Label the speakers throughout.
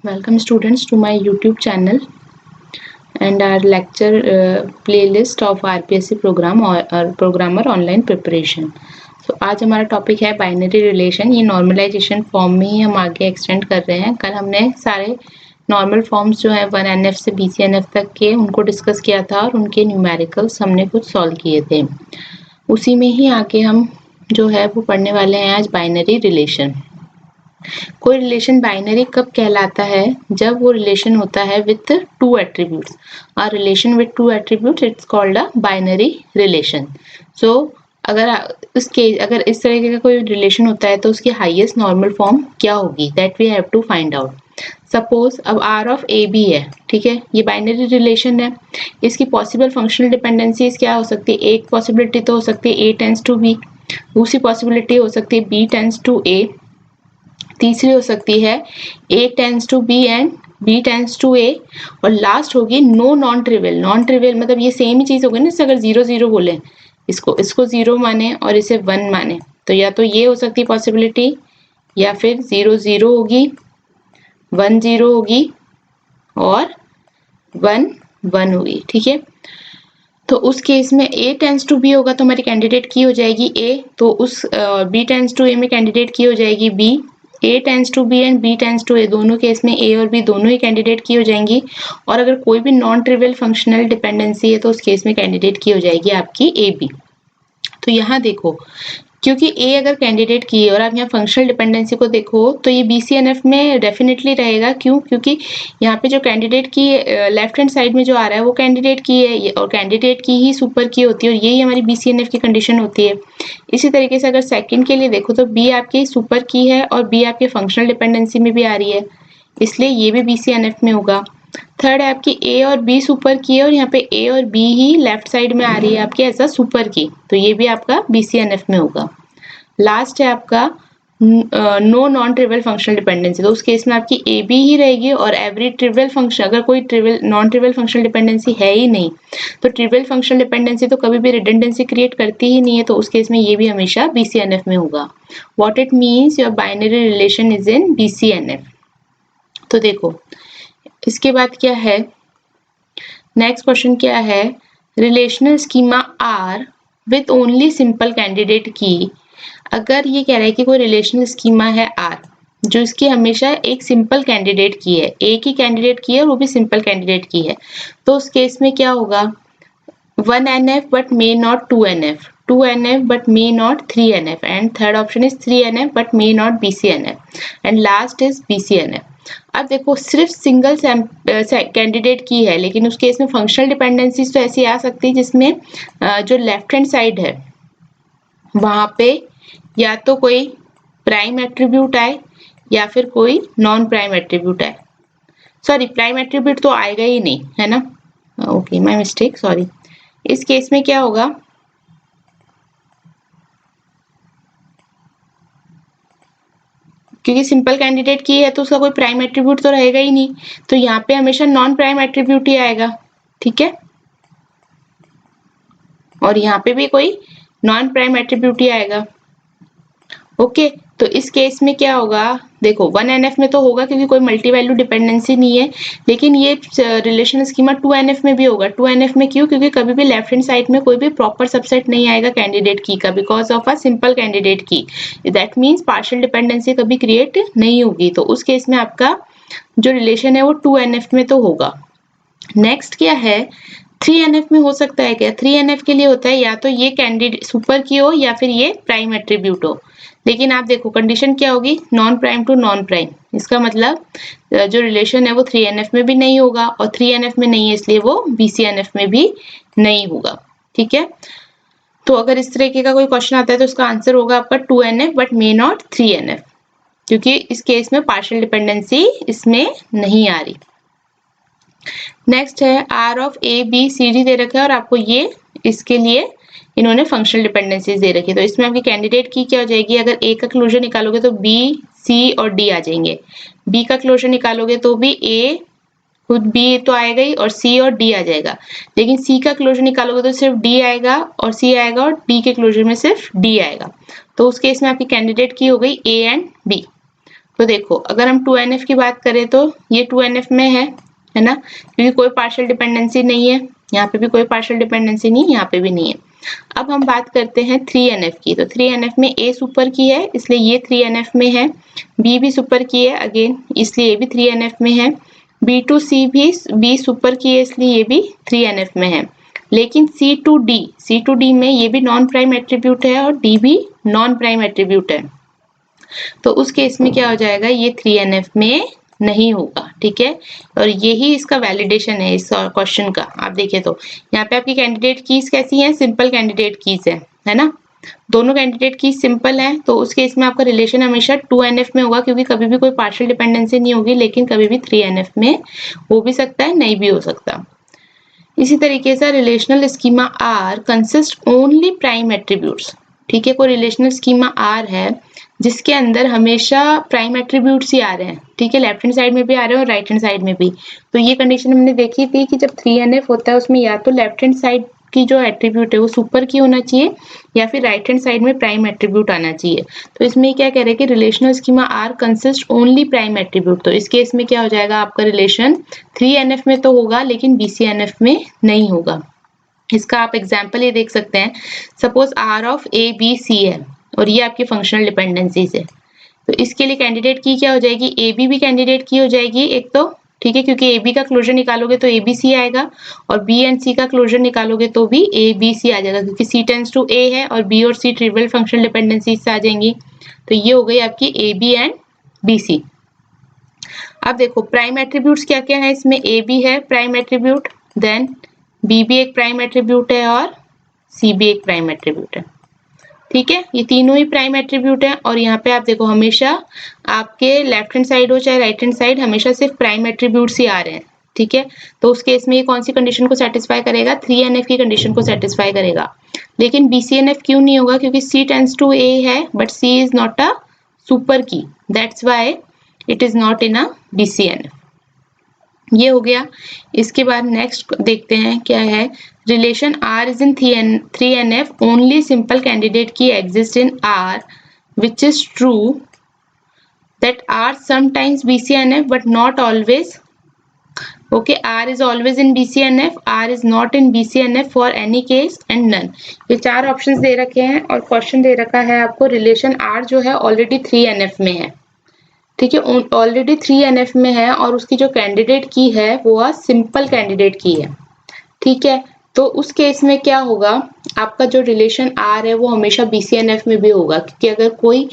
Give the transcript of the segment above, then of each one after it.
Speaker 1: Welcome students to my YouTube channel and our lecture playlist of RPSC program or programmer online preparation. So आज हमारा topic है binary relation. ये normalization form में ही हम आगे extend कर रहे हैं। कल हमने सारे नॉर्मल फॉर्म्स जो है 1NF से BCNF तक के उनको डिस्कस किया था और उनके न्यूमेरिकल्स हमने कुछ सॉल्व किए थे। उसी में ही आगे हम जो है वो पढ़ने वाले हैं आज बाइनरी रिलेशन। कोई रिलेशन बाइनरी कब कहलाता है? जब वो रिलेशन होता है with two attributes. A relation with two attributes it's called a binary relation. So अगर इस तरीके का कोई रिलेशन होता है तो उसकी हाईएस्ट नॉर्मल फॉर्म क्या होगी? That we have to find out. Suppose अब R ऑफ ए बी है, ठीक है, ये बाइनरी रिलेशन है। इसकी पॉसिबल फंक्शनल डिपेंडेंसीज क्या हो सकती है? एक पॉसिबिलिटी तो हो सकती है A टेंड्स टू B, दूसरी पॉसिबिलिटी हो सकती है B टेंड्स टू A, तीसरी हो सकती है A tends to B and B tends to A, और लास्ट होगी no non trivial. Non trivial मतलब ये सेम ही चीज होगी ना, इससे अगर 0 0 बोले, इसको 0 माने और इसे 1 माने, तो या तो ये हो सकती है पॉसिबिलिटी, या फिर 0 0 होगी, 1 0 होगी और 1 1 होगी, ठीक है। तो उस केस में A टेंड्स टू B होगा तो हमारी कैंडिडेट की हो जाएगी A, तो उस B टेंड्स टू A में कैंडिडेट की हो जाएगी B। A tends to B and B tends to A, दोनों केस में A और B दोनों ही कैंडिडेट की हो जाएंगी। और अगर कोई भी नॉन ट्रिवियल फंक्शनल डिपेंडेंसी है तो उस केस में कैंडिडेट की हो जाएगी आपकी AB। तो यहाँ देखो, क्योंकि A अगर कैंडिडेट की है और आप यहाँ फंक्शनल डिपेंडेंसी को देखो तो ये BCNF में डेफिनेटली रहेगा। क्यों? क्योंकि यहाँ पे जो कैंडिडेट की लेफ्ट हैंड साइड में जो आ रहा है वो कैंडिडेट की है और कैंडिडेट की ही सुपर की होती है और यही हमारी BCNF की कंडीशन होती है। इसी तरीके से अगर सेकंड के लिए देखो तो B आपकी सुपर की है और B आपके फंक्शनल डिपेंडेंसी में भी आ रही है, इसलिए ये भी BCNF में होगा। थर्ड है आपकी A और B सुपर की है और यहाँ पे A और B ही लेफ्ट साइड में आ रही है आपके एज अ सुपर की, तो ये भी आपका BCNF में होगा। लास्ट है आपका no non trivial functional dependency, तो उस केस में आपकी ए बी ही रहेगी और एवरी ट्रिवियल फंक्शन, अगर कोई trivial non trivial functional dependency है ही नहीं तो ट्रिवियल फंक्शनल डिपेंडेंसी तो कभी भी रिडंडेंसी क्रिएट करती ही नहीं है, तो उस केस में ये भी हमेशा BCNF में होगा। What it means your binary relation is in BCNF। तो देखो इसके बाद क्या है, नेक्स्ट क्वेश्चन क्या है, relational schema R with only simple candidate key. अगर ये कह रहा है कि कोई रिलेशनल स्कीमा है R जो इसकी हमेशा एक सिंपल कैंडिडेट की है, एक ही कैंडिडेट की है और वो भी सिंपल कैंडिडेट की है, तो उस केस में क्या होगा? 1NF but may not 2NF, 2NF but may not 3NF, and third option is 3NF but may not BCNF, and last is BCNF। अब देखो सिर्फ सिंगल कैंडिडेट की है, लेकिन उस केस में फंक्शनल डिपेंडेंसीज तो ऐसी आ सकती है जिसमें जो लेफ्ट हैंड साइड है वहां पे या तो कोई प्राइम एट्रीब्यूट आए या फिर कोई नॉन प्राइम एट्रीब्यूट आए। सॉरी, प्राइम एट्रीब्यूट तो आएगा ही नहीं, है ना? Okay, my mistake, sorry. इस केस में क्या होगा, क्योंकि सिंपल कैंडिडेट की है तो उसका कोई प्राइम एट्रीब्यूट तो रहेगा ही नहीं, तो यहाँ पे हमेशा नॉन प्राइम एट्रीब्यूट ही आएगा, ठीक है, और यहाँ पे भी कोई नॉन प्राइम एट्रीब्यूट ही आएगा। ओके, तो इस केस में क्या होगा, देखो 1NF में तो होगा क्योंकि कोई मल्टी वैल्यू डिपेंडेंसी नहीं है, लेकिन ये रिलेशन स्कीमा 2NF में भी होगा। 2NF में क्यों? क्योंकि कभी भी लेफ्ट हैंड साइड में कोई भी प्रॉपर सबसेट नहीं आएगा कैंडिडेट की का, because of a simple candidate की। दैट मीन्स पार्शियल डिपेंडेंसी कभी क्रिएट नहीं होगी, तो उस केस में आपका जो रिलेशन है वो 2NF में तो होगा। नेक्स्ट क्या है, 3NF में हो सकता है क्या? 3NF के लिए होता है या तो ये कैंडिडेट सुपर की हो या फिर ये प्राइम एट्रीब्यूट हो, लेकिन आप देखो कंडीशन क्या होगी, non prime to non prime. इसका मतलब जो रिलेशन है वो 3NF में भी नहीं होगा और 3NF में नहीं है इसलिए वो BCNF में भी नहीं होगा, ठीक है। तो अगर इस तरीके का कोई क्वेश्चन आता है तो उसका आंसर होगा आपका 2NF but may not 3NF, क्योंकि इस केस में पार्शियल डिपेंडेंसी इसमें नहीं आ रही। नेक्स्ट है R of A B C D दे रखा है और आपको ये इसके लिए इन्होंने फंक्शनल डिपेंडेंसीज दे रखी है, तो इसमें आपकी कैंडिडेट की क्या हो जाएगी, अगर A का क्लोजर निकालोगे तो B C और D आ जाएंगे, B का क्लोजर निकालोगे तो भी A खुद B तो आएगा ही और C और D आ जाएगा, लेकिन C का क्लोजर निकालोगे तो सिर्फ D आएगा और C आएगा और D के क्लोजर में सिर्फ D आएगा, तो उस केस में आपकी कैंडिडेट की हो गई A एंड B। तो देखो अगर हम 2NF की बात करें तो ये 2NF में है ना, क्योंकि कोई पार्शियल डिपेंडेंसी नहीं है, यहाँ पे भी कोई पार्शियल डिपेंडेंसी नहीं, यहाँ पे भी नहीं है। अब हम बात करते हैं 3NF की, तो 3NF में A सुपर की है इसलिए ये 3NF में है, B भी सुपर की है अगेन इसलिए ये भी 3NF में है, B2C भी B सुपर की है इसलिए ये भी 3NF में है। लेकिन C2D में ये भी नॉन प्राइम एट्रीब्यूट है और D भी नॉन प्राइम एट्रीब्यूट है, तो उस केस में क्या हो जाएगा, ये 3NF में नहीं होगा। ठीक है, और यही इसका वैलिडेशन है इस क्वेश्चन का। आप देखिए तो यहाँ पे आपकी कैंडिडेट कीज कैसी है, सिंपल कैंडिडेट कीज है ना, दोनों कैंडिडेट की सिंपल है, तो उस केस में आपका रिलेशन हमेशा 2NF में होगा, क्योंकि कभी भी कोई पार्शियल डिपेंडेंसी नहीं होगी, लेकिन कभी भी 3NF में हो भी सकता है, नहीं भी हो सकता। इसी तरीके से relational schema R consist only prime attributes. ठीक है, कोई रिलेशनल स्कीमा आर है जिसके अंदर हमेशा प्राइम एट्रीब्यूट्स ही आ रहे हैं। ठीक है, लेफ्ट हैंड साइड में भी आ रहे हैं और राइट हैंड साइड में भी। तो ये कंडीशन हमने देखी थी कि जब 3NF होता है उसमें या तो लेफ्ट हैंड साइड की जो एट्रीब्यूट है वो सुपर की होना चाहिए या फिर राइट हैंड साइड में प्राइम एट्रीब्यूट आना चाहिए। तो इसमें क्या कह रहे हैं कि relational schema R consist only prime attribute, तो इस केस में क्या हो जाएगा, आपका रिलेशन 3NF में तो होगा लेकिन BCNF में नहीं होगा। इसका आप एग्जाम्पल ये देख सकते हैं, सपोज R ऑफ ABC है और ये आपकी फंक्शनल डिपेंडेंसीज है, तो इसके लिए कैंडिडेट की क्या हो जाएगी, AB भी कैंडिडेट की हो जाएगी एक तो। ठीक है, क्योंकि AB का क्लोजर निकालोगे तो ABC आएगा और B एंड C का क्लोजर निकालोगे तो भी ABC आ जाएगा, क्योंकि C टेंड्स टू A है और B और C ट्रिवियल फंक्शनल डिपेंडेंसीज से आ जाएंगी। तो ये हो गई आपकी AB एंड BC। अब देखो प्राइम एट्रीब्यूट्स क्या क्या है इसमें, AB है प्राइम एट्रीब्यूट, देन B भी एक प्राइम एट्रीब्यूट है और C भी एक प्राइम एट्रीब्यूट है। ठीक है, ये तीनों ही प्राइम एट्रीब्यूट है और यहाँ पे आप देखो हमेशा आपके लेफ्ट हैंड साइड हो चाहे राइट हैंड साइड, हमेशा सिर्फ प्राइम एट्रीब्यूट्स ही आ रहे हैं। ठीक है, तो उस केस में ये कौन सी कंडीशन को सेटिस्फाई करेगा, 3NF की कंडीशन को सेटिस्फाई करेगा। लेकिन BCNF क्यों नहीं होगा, क्योंकि C टेंड्स टू A है but C is not a super key, that's why it is not in a BCNF। ये हो गया। इसके बाद नेक्स्ट देखते हैं क्या है, relation R is in 3NF only simple candidate key exist in R which is true that R sometimes BCNF but not always. Okay, R is always in BCNF, R is not in BCNF for any case and none। ये चार options दे रखे हैं और question दे रखा है आपको relation R जो है ऑलरेडी 3NF में है। ठीक है, ऑलरेडी 3NF में है और उसकी जो कैंडिडेट की है वो सिंपल कैंडिडेट की है। ठीक है, तो उस केस में क्या होगा, आपका जो रिलेशन R है वो हमेशा BCNF में भी होगा, क्योंकि अगर कोई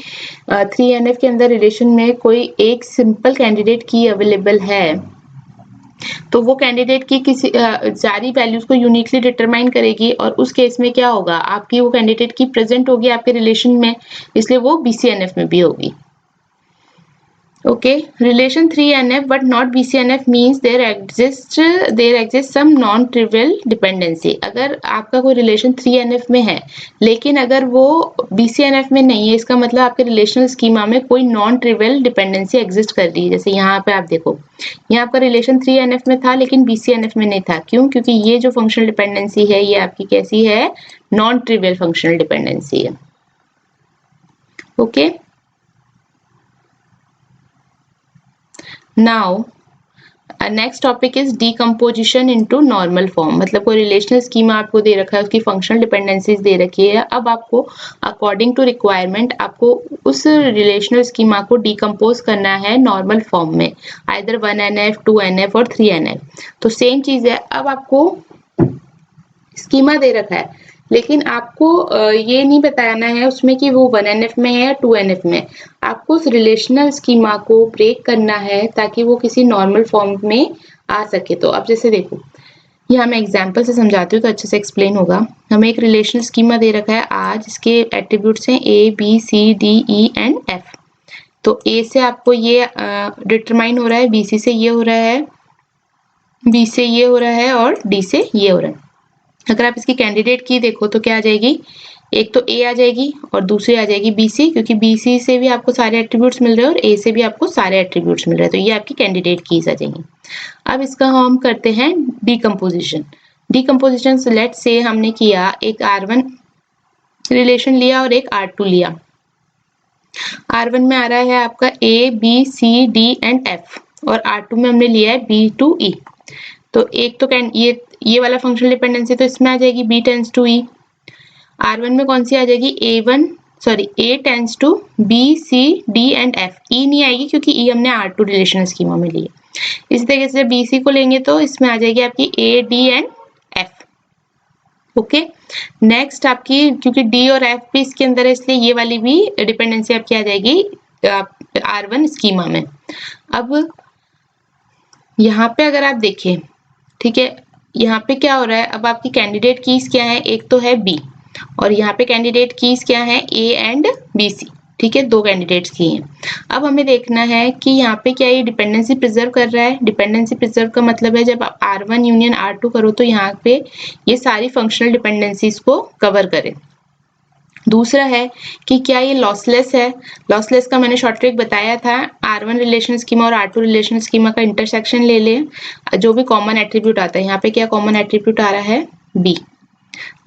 Speaker 1: 3NF के अंदर रिलेशन में कोई एक सिंपल कैंडिडेट की अवेलेबल है तो वो कैंडिडेट की किसी सारी वैल्यूज को यूनिकली डिटरमाइन करेगी और उस केस में क्या होगा, आपकी वो कैंडिडेट की प्रेजेंट होगी आपके रिलेशन में, इसलिए वो BCNF में भी होगी। Okay, relation 3NF but not BCNF means there exists some non-trivial dependency। अगर आपका कोई रिलेशन 3NF में है लेकिन अगर वो BCNF में नहीं है, इसका मतलब आपके रिलेशनल स्कीमा में कोई नॉन ट्रिवियल डिपेंडेंसी एग्जिस्ट कर रही है। जैसे यहाँ पे आप देखो, यहाँ आपका रिलेशन 3NF में था लेकिन BCNF में नहीं था। क्यों? क्योंकि ये जो फंक्शनल डिपेंडेंसी है ये आपकी कैसी है, नॉन ट्रिवियल फंक्शनल डिपेंडेंसी है। Okay, now next topic is decomposition into normal form. मतलब कोई रिलेशनल स्कीमा आपको दे रखा है, उसकी फंक्शनल डिपेंडेंसीज दे रखी है, अब आपको अकॉर्डिंग टू रिक्वायरमेंट आपको उस रिलेशनल स्कीमा को डीकम्पोज करना है नॉर्मल फॉर्म में, आइदर 1NF 2NF और 3NF। तो सेम चीज है, अब आपको स्कीमा दे रखा है लेकिन आपको ये नहीं बताना है उसमें कि वो 1NF में है या 2NF में। आपको उस रिलेशनल स्कीमा को ब्रेक करना है ताकि वो किसी नॉर्मल फॉर्म में आ सके। तो अब जैसे देखो, यहाँ मैं एग्जांपल से समझाती हूँ तो अच्छे से एक्सप्लेन होगा। हमें एक रिलेशनल स्कीमा दे रखा है आज, इसके एट्रीब्यूट्स हैं A B C D E and F। तो A से आपको ये डिटरमाइन हो रहा है, B C से ये हो रहा है, B से ये हो रहा है और D से ये हो रहा है। अगर आप इसकी कैंडिडेट की देखो तो क्या आ जाएगी, एक तो A आ जाएगी और दूसरी आ जाएगी BC, क्योंकि BC से भी आपको सारे एट्रीब्यूट्स मिल रहे हैं और A से भी आपको सारे एट्रीब्यूट्स मिल रहे हैं। तो ये आपकी कैंडिडेट कीज आ जाएंगी। अब इसका हम करते हैं डीकम्पोजिशन। डीकम्पोजिशन से लेट्स से हमने किया एक R1 रिलेशन लिया और एक R2 लिया। R1 में आ रहा है आपका A, B, C, D and F और R2 में हमने लिया है B to E। तो एक तो ये वाला फंक्शनल डिपेंडेंसी तो इसमें आ जाएगी B tends to E। R1 में कौन सी आ जाएगी A tends to B, C, D and F। E नहीं आएगी क्योंकि E हमने R2 रिलेशनल स्कीमा में ली है। इसी तरीके से BC को लेंगे तो इसमें आ जाएगी आपकी A, D and F। Okay, next आपकी क्योंकि D और F भी इसके अंदर है इसलिए ये वाली भी डिपेंडेंसी आपकी आ जाएगी R1 स्कीमा में। अब यहाँ पे अगर आप देखें, ठीक है, यहाँ पे क्या हो रहा है, अब आपकी कैंडिडेट कीज क्या है, एक तो है B और यहाँ पे कैंडिडेट कीज क्या है A एंड BC। ठीक है, दो कैंडिडेट्स की हैं। अब हमें देखना है कि यहाँ पे क्या ये डिपेंडेंसी प्रिजर्व कर रहा है। डिपेंडेंसी प्रिजर्व का मतलब है जब आप R1 यूनियन R2 करो तो यहाँ पे ये सारी फंक्शनल डिपेंडेंसीज को कवर करे। दूसरा है कि क्या ये लॉसलेस है। लॉसलेस का मैंने शॉर्ट ट्रिक बताया था, R1 रिलेशन स्कीमा और R2 रिलेशन स्कीमा का इंटरसेक्शन ले लें, जो भी कॉमन एट्रीब्यूट आता है। यहाँ पे क्या कॉमन एट्रीब्यूट आ रहा है B।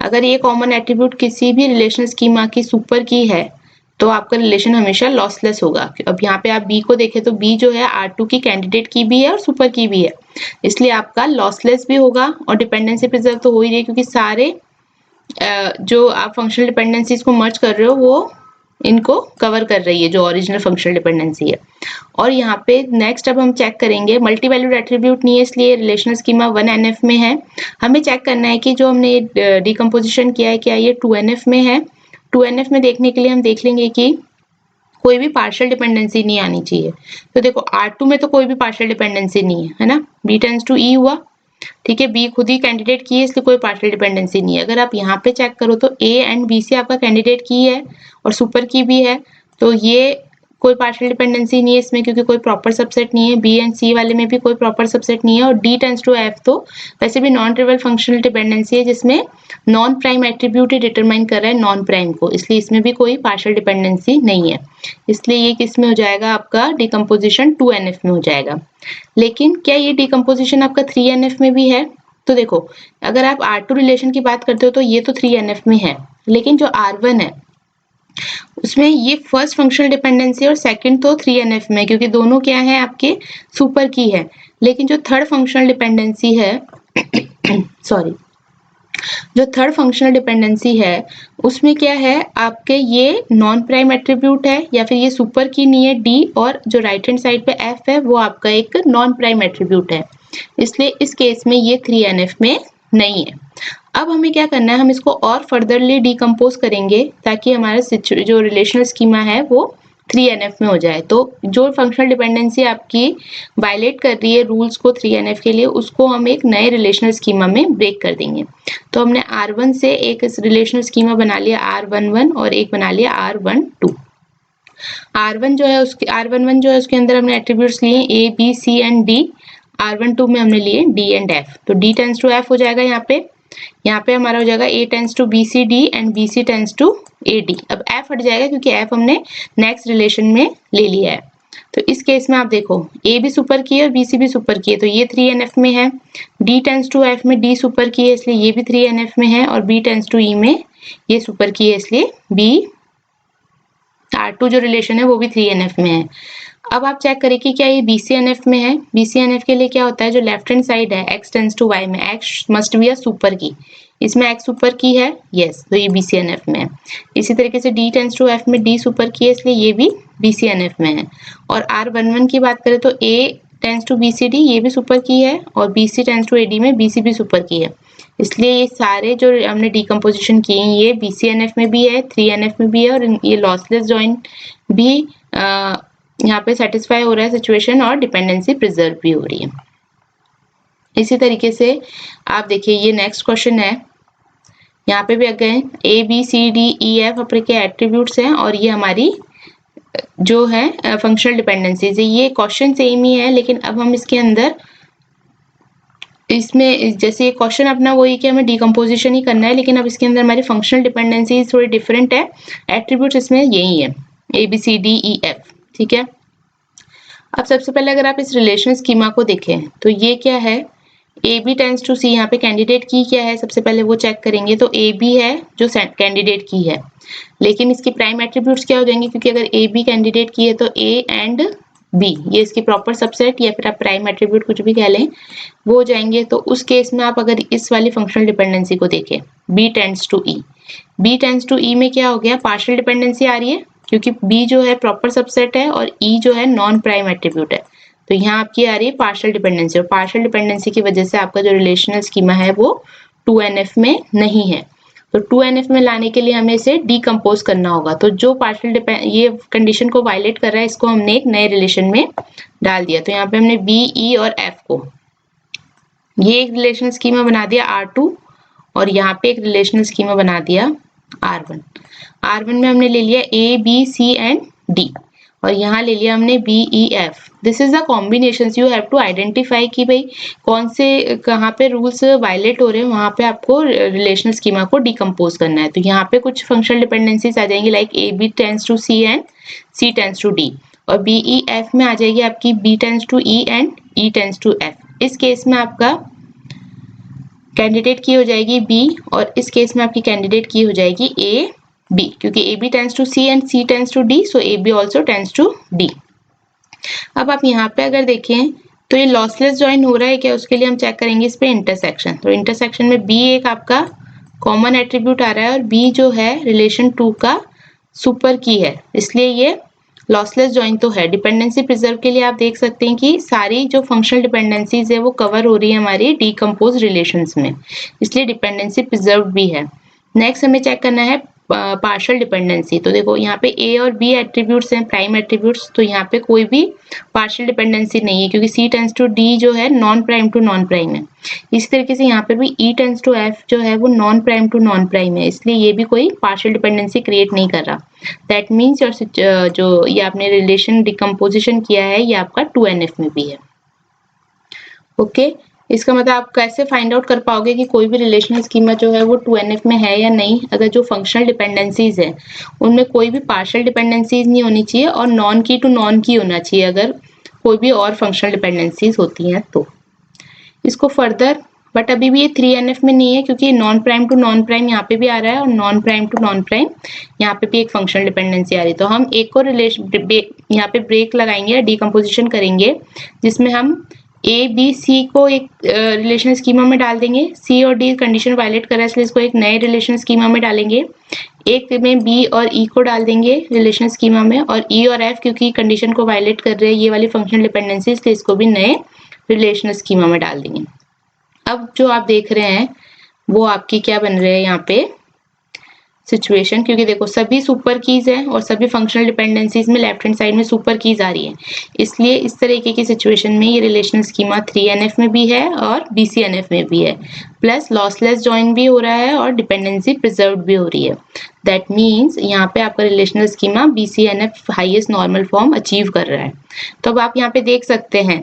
Speaker 1: अगर ये कॉमन एट्रीब्यूट किसी भी रिलेशन स्कीमा की सुपर की है तो आपका रिलेशन हमेशा लॉसलेस होगा। अब यहाँ पे आप B को देखें तो B जो है R2 की कैंडिडेट की भी है और सुपर की भी है, इसलिए आपका लॉसलेस भी होगा और डिपेंडेंसी प्रिजर्व तो हो ही रही क्योंकि सारे जो आप फंक्शनल डिपेंडेंसीज को मर्ज कर रहे हो वो इनको कवर कर रही है जो ओरिजिनल फंक्शनल डिपेंडेंसी है। और यहाँ पे नेक्स्ट अब हम चेक करेंगे, मल्टी वैल्यूड एट्रीब्यूट नहीं है इसलिए रिलेशनल स्कीमा 1NF में है। हमें चेक करना है कि जो हमने डिकम्पोजिशन किया है क्या ये 2NF में है। 2NF में देखने के लिए हम देख लेंगे कि कोई भी पार्शियल डिपेंडेंसी नहीं आनी चाहिए। तो देखो R2 में तो कोई भी पार्शियल डिपेंडेंसी नहीं है ना, B टेंस टू E हुआ। ठीक है, B खुद ही कैंडिडेट की है इसलिए कोई पार्शियल डिपेंडेंसी नहीं है। अगर आप यहाँ पे चेक करो तो A एंड B से आपका कैंडिडेट की है और सुपर की भी है, तो ये कोई पार्शियल डिपेंडेंसी नहीं है इसमें क्योंकि कोई प्रॉपर सबसेट नहीं है। B एंड C वाले में भी कोई प्रॉपर सबसेट नहीं है। और D टेंस टू F तो वैसे भी नॉन ट्रिवियल फंक्शनल डिपेंडेंसी है जिसमें नॉन प्राइम एट्रीब्यूट ही डिटरमाइन कर रहा है नॉन प्राइम को, इसलिए इसमें भी कोई पार्शियल डिपेंडेंसी नहीं है। इसलिए ये किस में हो जाएगा, आपका डिकम्पोजिशन 2NF में हो जाएगा। लेकिन क्या ये डिकम्पोजिशन आपका 3NF में भी है? तो देखो अगर आप R2 रिलेशन की बात करते हो तो ये तो 3NF में है, लेकिन जो R1 है उसमें ये फर्स्ट फंक्शनल डिपेंडेंसी और सेकंड तो 3NF में, क्योंकि दोनों क्या है आपके सुपर की है। लेकिन जो थर्ड फंक्शनल डिपेंडेंसी है सॉरी, जो थर्ड फंक्शनल डिपेंडेंसी है उसमें क्या है आपके ये नॉन प्राइम एट्रीब्यूट है या फिर ये सुपर की नहीं है D, और जो राइट हैंड साइड पे F है वो आपका एक नॉन प्राइम एट्रीब्यूट है, इसलिए इस केस में ये 3NF में नहीं है। अब हमें क्या करना है, हम इसको और फर्दरली डिकम्पोज करेंगे ताकि हमारा जो रिलेशनल स्कीमा है वो 3NF में हो जाए। तो जो फंक्शनल डिपेंडेंसी आपकी वायलेट कर रही है रूल्स को 3NF के लिए, उसको हम एक नए रिलेशनल स्कीमा में ब्रेक कर देंगे। तो हमने R1 से एक रिलेशनल स्कीमा बना लिया R11 और एक बना लिया R12। R1 जो है उसके R11 जो है उसके अंदर हमने एट्रीब्यूट्स लिए A, B, C and D। R12 में हमने लिए D एंड F। तो D टेंस टू F हो जाएगा यहाँ पे हमारा हो जाएगा A tends to BC D and BC tends to AD। अब F हट जाएगा क्योंकि F हमने नेक्स्ट रिलेशन में ले लिया है। तो इस केस में आप देखो A भी सुपर की है और BC भी सुपर की है, तो ये 3NF में है। D टेंस टू F में D सुपर की है इसलिए ये भी 3NF में है, और B टेंस टू E में ये सुपर की है इसलिए B R2 जो रिलेशन है वो भी 3NF में है। अब आप चेक करें कि क्या ये BCNF में है। BCNF के लिए क्या होता है, जो लेफ्ट हैंड साइड है x टेंस टू y में x must be a super की, इसमें x सुपर की है, यस, तो ये BCNF में है। इसी तरीके से D टेंस टू F में D सुपर की है इसलिए ये भी BCNF में है। और R11 की बात करें तो A टेंस टू BCD ये भी सुपर की है और BC टेंस टू AD में BC भी सुपर की है, इसलिए ये सारे जो हमने डिकम्पोजिशन किए हैं ये BCNF में भी है, 3NF में भी है, और ये लॉसलेस जॉइंट भी यहाँ पे सेटिस्फाई हो रहा है सिचुएशन और डिपेंडेंसी प्रिजर्व भी हो रही है। इसी तरीके से आप देखिए ये नेक्स्ट क्वेश्चन है, यहाँ पे भी again A B C D E F अपने के एट्रीब्यूट्स हैं और ये हमारी जो है फंक्शनल डिपेंडेंसीज है। ये क्वेश्चन सेम ही है लेकिन अब हम इसके अंदर इसमें जैसे ये क्वेश्चन अपना वही कि हमें डिकम्पोजिशन ही करना है, लेकिन अब इसके अंदर हमारी फंक्शनल डिपेंडेंसी थोड़ी डिफरेंट है, एट्रीब्यूट्स इसमें यही है A B C D E F। ठीक है, अब सबसे पहले अगर आप इस रिलेशन स्कीमा को देखें तो ये क्या है, ए बी टेंस टू सी, यहाँ पे कैंडिडेट की क्या है सबसे पहले वो चेक करेंगे। तो ए बी है जो कैंडिडेट की है, लेकिन इसकी प्राइम एट्रीब्यूट्स क्या हो जाएंगे, क्योंकि अगर ए बी कैंडिडेट की है तो ए एंड बी ये इसकी प्रॉपर सबसेट या फिर आप प्राइम एट्रीब्यूट कुछ भी कह लें वो हो जाएंगे। तो उस केस में आप अगर इस वाली फंक्शनल डिपेंडेंसी को देखें, B tends to E, B tends to E में क्या हो गया, पार्शियल डिपेंडेंसी आ रही है क्योंकि बी जो है प्रॉपर सबसेट है और ई जो है नॉन प्राइम एट्रीब्यूट है। तो यहाँ आपकी आ रही है पार्शियल डिपेंडेंसी, और पार्शियल डिपेंडेंसी की वजह से आपका जो रिलेशनल स्कीमा है वो 2NF में नहीं है। तो 2NF में लाने के लिए हमें इसे डीकम्पोज करना होगा। तो जो पार्शियल ये कंडीशन को वायलेट कर रहा है इसको हमने एक नए रिलेशन में डाल दिया। तो यहाँ पे हमने बी ई और एफ को ये एक रिलेशनल स्कीमा बना दिया R2, और यहाँ पे एक रिलेशनल स्कीमा बना दिया R1। R1 में हमने ले लिया A B C and D, और यहाँ ले लिया हमने B E F। This is the combination, you have to identify कि भाई कौन से कहाँ पे रूल्स वायलेट हो रहे हैं, वहाँ पे आपको रिलेशनल स्कीमा को डिकम्पोज करना है। तो यहाँ पे कुछ फंक्शनल डिपेंडेंसीज आ जाएंगी like A B tends to C and C tends to D, और B E F में आ जाएगी आपकी B tends to E and E tends to F। इस केस में आपका कैंडिडेट की हो जाएगी B, और इस केस में आपकी कैंडिडेट की हो जाएगी A B, क्योंकि A B tends to C and C tends to D, so A B also tends to D। अब आप यहाँ पे अगर देखें तो ये लॉसलेस ज्वाइन हो रहा है क्या, उसके लिए हम चेक करेंगे इस पे इंटरसेक्शन। तो इंटरसेक्शन में B एक आपका कॉमन एट्रीब्यूट आ रहा है और B जो है रिलेशन 2 का सुपर की है, इसलिए ये लॉसलेस ज्वाइन तो है। डिपेंडेंसी प्रिजर्व के लिए आप देख सकते हैं कि सारी जो फंक्शनल डिपेंडेंसीज है वो कवर हो रही है हमारी डीकम्पोज रिलेशंस में, इसलिए डिपेंडेंसी प्रिजर्व भी है। नेक्स्ट हमें चेक करना है पार्शियल डिपेंडेंसी। तो देखो यहाँ पे A और B एट्रीब्यूट्स हैं प्राइम एट्रीब्यूट्स, तो यहाँ पे कोई भी पार्शियल डिपेंडेंसी नहीं है क्योंकि C टेंस टू D जो है non prime to non prime है। इसी तरीके से यहाँ पे भी E टेंस टू F जो है वो non prime to non prime है, इसलिए ये भी कोई पार्शियल डिपेंडेंसी क्रिएट नहीं कर रहा। दैट मीन्स योर जो ये आपने रिलेशन डिकम्पोजिशन किया है ये आपका 2NF में भी है। ओके, इसका मतलब आप कैसे फाइंड आउट कर पाओगे कि कोई भी रिलेशनल स्कीमा जो है वो 2NF में है या नहीं, अगर जो फंक्शनल डिपेंडेंसीज है उनमें कोई भी पार्शियल डिपेंडेंसीज नहीं होनी चाहिए और नॉन की टू नॉन की होना चाहिए अगर कोई भी और फंक्शनल डिपेंडेंसीज होती हैं तो। इसको फर्दर, बट अभी भी ये 3NF में नहीं है क्योंकि non prime to non prime यहाँ पे भी आ रहा है और non prime to non prime यहाँ पे भी एक फंक्शनल डिपेंडेंसी आ रही है। तो हम एक और रिलेशन यहाँ पे ब्रेक लगाएंगे या डीकम्पोजिशन करेंगे जिसमें हम A B C को एक रिलेशन स्कीमा में डाल देंगे। C और D कंडीशन वायलेट कर रहा है इसलिए इसको एक नए रिलेशन स्कीमा में डालेंगे। एक में B और E को डाल देंगे रिलेशन स्कीमा में, और E और F क्योंकि कंडीशन को वायलेट कर रहे हैं ये वाली फंक्शनल डिपेंडेंसी, इसलिए इसको भी नए रिलेशन स्कीमा में डाल देंगे। अब जो आप देख रहे हैं वो आपकी क्या बन रहे हैं यहाँ पे सिचुएशन, क्योंकि देखो सभी सुपर कीज हैं और सभी फंक्शनल डिपेंडेंसीज में लेफ्ट हैंड साइड में सुपर कीज आ रही है, इसलिए इस तरीके की सिचुएशन में ये रिलेशनल स्कीमा 3NF में भी है और BCNF में भी है, प्लस लॉसलेस जॉइन भी हो रहा है और डिपेंडेंसी प्रिजर्व भी हो रही है। दैट मीन्स यहाँ पे आपका relational schema BCNF highest normal form achieve कर रहा है। तो अब आप यहाँ पे देख सकते हैं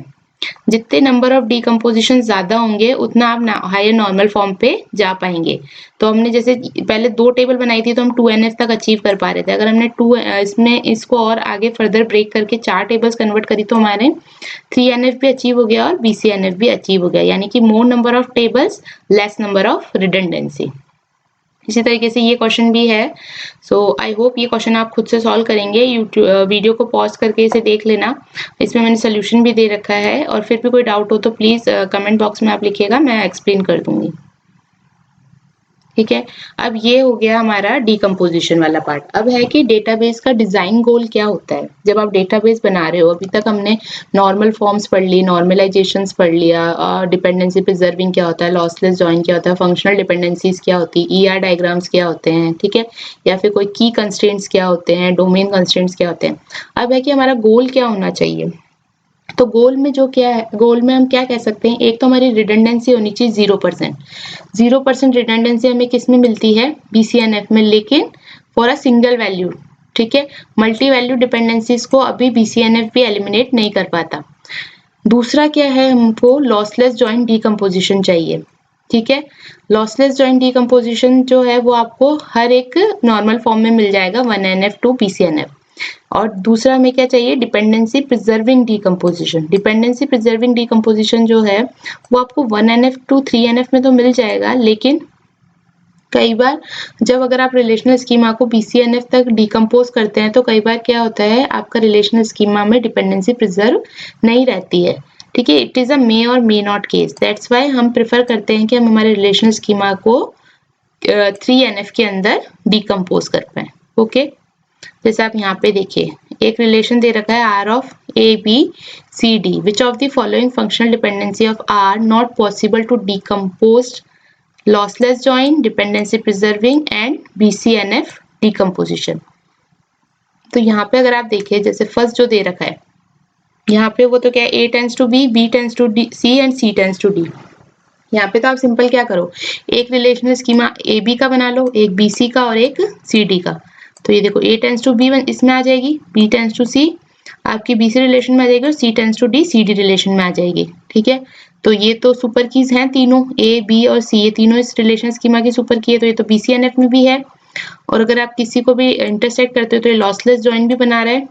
Speaker 1: जितने नंबर ऑफ डीकम्पोजिशन ज्यादा होंगे उतना आप हायर नॉर्मल फॉर्म पे जा पाएंगे। तो हमने जैसे पहले 2 टेबल बनाई थी तो हम 2NF तक अचीव कर पा रहे थे, अगर हमने इसमें इसको और आगे फर्दर ब्रेक करके 4 टेबल्स कन्वर्ट करी तो हमारे 3NF भी अचीव हो गया और BCNF भी अचीव हो गया, यानी कि मोर number of tables less number of redundancy. इसी तरीके से ये क्वेश्चन भी है। सो आई होप ये क्वेश्चन आप खुद से सॉल्व करेंगे। यूट्यूब वीडियो को पॉज करके इसे देख लेना, इसमें मैंने सोल्यूशन भी दे रखा है, और फिर भी कोई डाउट हो तो प्लीज कमेंट बॉक्स में आप लिखिएगा, मैं एक्सप्लेन कर दूंगी। ठीक है, अब ये हो गया हमारा डीकम्पोजिशन वाला पार्ट। अब है कि डेटाबेस का डिजाइन गोल क्या होता है। जब आप डेटाबेस बना रहे हो, अभी तक हमने नॉर्मल फॉर्म्स पढ़ ली, नॉर्मलाइजेशंस पढ़ लिया, डिपेंडेंसी प्रिजर्विंग क्या होता है, लॉसलेस जॉइन क्या होता है, फंक्शनल डिपेंडेंसीज क्या होती है, ER डायग्राम्स क्या होते हैं, ठीक है, या फिर कोई की कंस्ट्रेंट्स क्या होते हैं, डोमेन कंस्ट्रेंट्स क्या होते हैं। अब है कि हमारा गोल क्या होना चाहिए। तो गोल में जो क्या है, गोल में हम क्या कह सकते हैं, एक तो हमारी रिडंडेंसी होनी चाहिए 0%। 0% रिडंडेंसी हमें किस में मिलती है, BCNF में, लेकिन फॉर अ सिंगल वैल्यू। ठीक है, मल्टी वैल्यू डिपेंडेंसीज को अभी BCNF भी एलिमिनेट नहीं कर पाता। दूसरा क्या है, हमको लॉसलेस जॉइंट डीकम्पोजिशन चाहिए। ठीक है, लॉसलेस जॉइंट डीकम्पोजिशन जो है वो आपको हर एक नॉर्मल फॉर्म में मिल जाएगा 1NF to BCNF। और दूसरा हमें क्या चाहिए, dependency preserving decomposition. Dependency preserving decomposition जो है वो आपको 1NF to 3NF में तो मिल जाएगा, लेकिन कई बार जब अगर आप रिलेशनल स्कीमा को BCNF तक डिकम्पोज करते हैं तो कई बार क्या होता है, आपका रिलेशनल स्कीमा में डिपेंडेंसी प्रिजर्व नहीं रहती है। ठीक है, इट इज अ मे और may not case, that's why हम प्रेफर करते हैं कि हम हमारे रिलेशनल स्कीमा को 3NF के अंदर डिकम्पोज कर पाए। ओके, जैसे आप यहाँ पे देखिए एक रिलेशन दे रखा है R of ABCD, which of the following functional dependency of R not possible to decompose, lossless join, dependency preserving and BCNF decomposition। तो यहाँ पे अगर आप देखिए जैसे फर्स्ट जो दे रखा है यहाँ पे वो तो क्या है, A tends to B tends to C and C tends to D। यहाँ पे तो आप सिंपल क्या करो, एक रिलेशनल स्कीमा AB का बना लो, एक BC का और एक CD का। तो ये देखो A tends to B इसमें आ जाएगी, B tends to C आपकी BC रिलेशन में आ जाएगी और C tends to D CD relation में आ जाएगी। ठीक है, तो ये तो सुपर कीज हैं तीनों, A B और C, ये तीनों इस रिलेशन स्कीमा की सुपर की है, तो ये तो BCNF में भी है। और अगर आप किसी को भी इंटरसेक्ट करते हो तो ये लॉसलेस जॉइन भी बना रहा है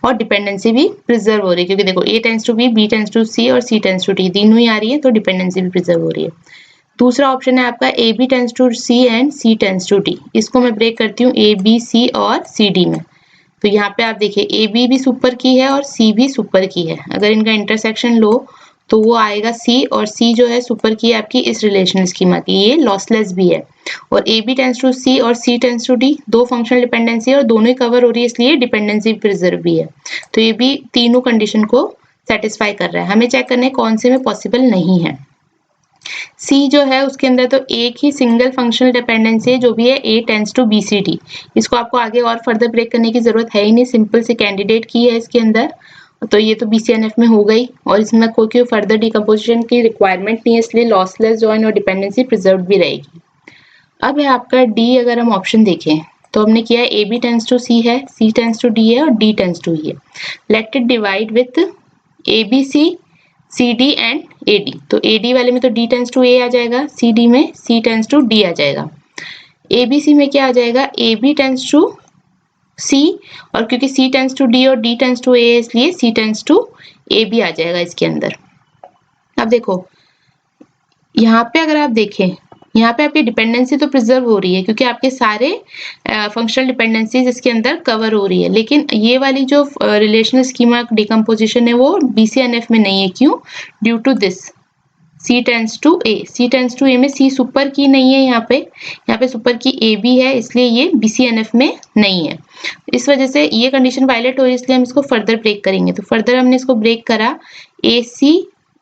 Speaker 1: और डिपेंडेंसी भी प्रिजर्व हो रही है, क्योंकि देखो A tends to B, B tends to C और C टेंड्स टू D तीनों ही आ रही है, तो डिपेंडेंसी भी प्रिजर्व हो रही है। दूसरा ऑप्शन है आपका AB tends to C and C tends to D। इसको मैं ब्रेक करती हूँ A B C और C D में। तो यहाँ पे आप देखिए A B भी सुपर की है और C भी सुपर की है, अगर इनका इंटरसेक्शन लो तो वो आएगा C, और C जो है सुपर की है आपकी इस रिलेशनल स्कीमा की, ये लॉसलेस भी है। और AB टेंड्स टू C और C टेंड्स टू D, दो फंक्शनल डिपेंडेंसी और दोनों ही कवर हो रही है, इसलिए डिपेंडेंसी प्रिजर्व भी है। तो ये भी तीनों कंडीशन को सेटिस्फाई कर रहा है। हमें चेक करना है कौन से में पॉसिबल नहीं है। C जो है उसके अंदर तो एक ही सिंगल फंक्शनल डिपेंडेंसी है जो भी है A टेंड्स टू BCD। इसको आपको आगे और फर्दर ब्रेक करने की जरूरत है ही नहीं, सिंपल से कैंडिडेट की है इसके अंदर, तो ये तो BCNF में हो गई और इसमें कोई फर्दर डिकम्पोजिशन की रिक्वायरमेंट नहीं है, इसलिए लॉसलेस जॉइन और डिपेंडेंसी प्रिजर्व भी रहेगी। अब है आपका D, अगर हम ऑप्शन देखें तो हमने किया है AB टेंड्स टू C है, C टेंड्स टू D है और D टेंड्स टू E है। Let it divide with ABC CD and AD। तो AD वाले में तो D टेंड्स टू A आ जाएगा, CD में C टेंड्स टू D आ जाएगा, ABC में क्या आ जाएगा, AB टेंड्स टू C, और क्योंकि C टेंड्स टू D और D टेंड्स टू A है इसलिए C टेंड्स टू AB आ जाएगा इसके अंदर। अब देखो यहाँ पे अगर आप देखें, यहाँ पे आपकी डिपेंडेंसी तो प्रिजर्व हो रही है क्योंकि आपके सारे फंक्शनल डिपेंडेंसीज इसके अंदर कवर हो रही है, लेकिन ये वाली जो रिलेशनल स्कीमा डिकम्पोजिशन है वो BCNF में नहीं है। क्यों? Due to this C tends to A। C tends to A में C सुपर की नहीं है, यहाँ पे सुपर की AB है, इसलिए ये BCNF में नहीं है। इस वजह से ये कंडीशन वायलेट हो रही है, इसलिए हम इसको फर्दर ब्रेक करेंगे। तो फर्दर हमने इसको ब्रेक करा AC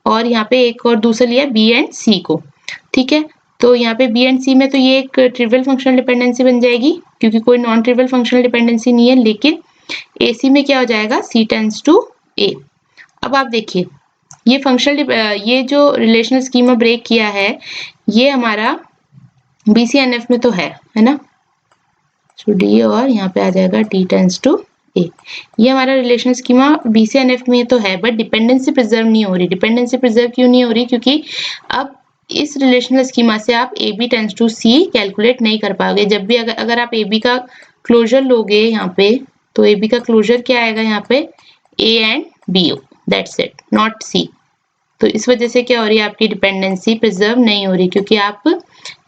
Speaker 1: और यहाँ पे एक और दूसरा लिया B एंड C को। ठीक है, तो यहाँ पे B एंड C में तो ये एक ट्रिवियल फंक्शनल डिपेंडेंसी बन जाएगी क्योंकि कोई नॉन ट्रिवियल फंक्शनल डिपेंडेंसी नहीं है, लेकिन AC में क्या हो जाएगा, C टेंड्स टू A। अब आप देखिए ये फंक्शनल ये जो रिलेशनल स्कीमा ब्रेक किया है ये हमारा BCNF में तो है ना, तो D और यहाँ पे आ जाएगा D टेंड्स टू A। ये हमारा रिलेशनल स्कीमा BCNF में तो है, बट डिपेंडेंसी प्रिजर्व नहीं हो रही। डिपेंडेंसी प्रिजर्व क्यों नहीं हो रही? क्योंकि अब इस रिलेशनल स्कीमा से आप AB tends to C calculate नहीं कर पाओगे। जब भी अगर आप AB का क्लोजर लोगे यहाँ पे, तो AB का क्लोजर क्या आएगा यहाँ पे, A and B, that's it, not C। तो इस वजह से क्या हो रही है, आपकी डिपेंडेंसी प्रिजर्व नहीं हो रही क्योंकि आप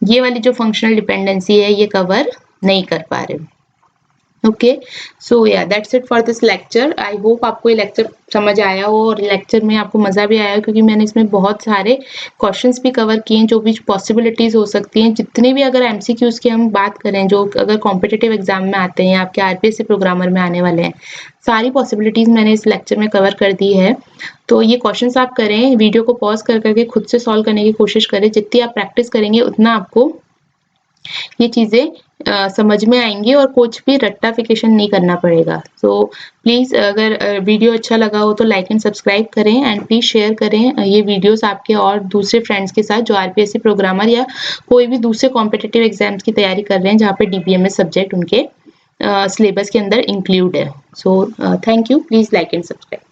Speaker 1: ये वाली जो फंक्शनल डिपेंडेंसी है ये कवर नहीं कर पा रहे। ओके, सो या that's it for this lecture. I hope आपको ये लेक्चर समझ आया हो और लेक्चर में आपको मज़ा भी आया हो, क्योंकि मैंने इसमें बहुत सारे क्वेश्चंस भी कवर किए हैं जो भी पॉसिबिलिटीज़ हो सकती हैं। जितने भी अगर MCQs की हम बात करें जो अगर कॉम्पिटिटिव एग्जाम में आते हैं, आपके RPSC प्रोग्रामर में आने वाले हैं, सारी पॉसिबिलिटीज़ मैंने इस लेक्चर में कवर कर दी है। तो ये क्वेश्चंस आप करें, वीडियो को पॉज कर करके खुद से सॉल्व करने की कोशिश करें। जितनी आप प्रैक्टिस करेंगे उतना आपको ये चीज़ें समझ में आएंगी और कुछ भी रट्टाफिकेशन नहीं करना पड़ेगा। सो प्लीज़ अगर वीडियो अच्छा लगा हो तो लाइक एंड सब्सक्राइब करें एंड प्लीज़ शेयर करें ये वीडियोस आपके और दूसरे फ्रेंड्स के साथ जो RPSC प्रोग्रामर या कोई भी दूसरे कॉम्पिटिटिव एग्जाम्स की तैयारी कर रहे हैं जहाँ पे DBMS सब्जेक्ट उनके सिलेबस के अंदर इंक्लूड है। So thank you, please like and subscribe.